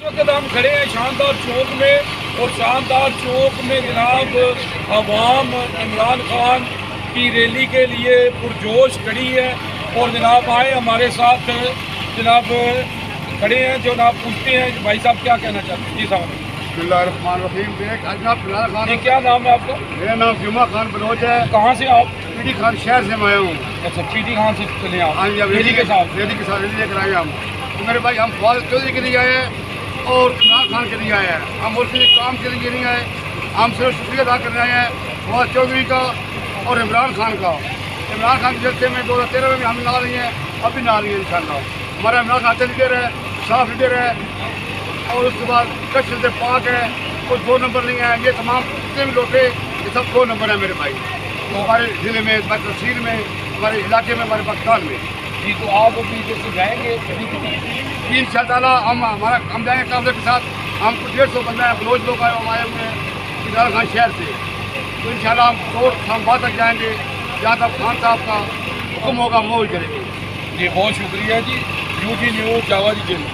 इस वक्त हम खड़े हैं शानदार चौक में, और शानदार चौक में जनाब अवाम इमरान खान की रैली के लिए पुरजोश खड़ी है। और जनाब आए हमारे साथ जनाब खड़े हैं, जो जनाब पूछते हैं भाई साहब क्या कहना चाहते हैं। जी साहब। बिस्मिल्लाहिर्रहमानिर्रहीम। क्या नाम है आपका? मेरा नाम जुमा खान बलोच है। कहाँ से आप? पीटी खान शहर से मैं आया हूँ। अच्छा, पीटी खान से चले आप? हाँ जी, रैली के साथ रैली लेकर आए हम। तो मेरे भाई हम फवाद चौधरी के लिए आए हैं और इमरान खान के लिए आए हैं। हम मुल्क के काम के लिए नहीं आए, हम सिर्फ शुक्रिया अदा करने आए हैं फवाद चौधरी का और इमरान खान का। इमरान खान के जलसे में 2013 में हम ना रही हैं, अब भी ना रही हैं इंशाल्लाह। हमारा इमरान खान अच्छा लीडर है, साफ लीडर है, और उसके बाद कच्छ से पाक है, कोई 2 नंबर नहीं है। ये तमाम जितने भी लोग थे ये सब 2 नंबर है मेरे भाई। तो हमारे ज़िले में, हमारी तहसील में, हमारे इलाके में, हमारे पाकिस्तान में। जी, तो आप अभी जैसे जाएंगे इंशाअल्लाह हम जाएंगे काफले के साथ। हम कुछ 150 बंदा है, बलोच लोग आए हुए हैं इमरान खान शहर से। तो इंशाअल्लाह हम शोर शामबाद तक जाएंगे, जहाँ तक खान साहब का हुक्म होगा हम वो ही करेंगे। जी, बहुत शुक्रिया जी। यूटी न्यूज़ जावा जी।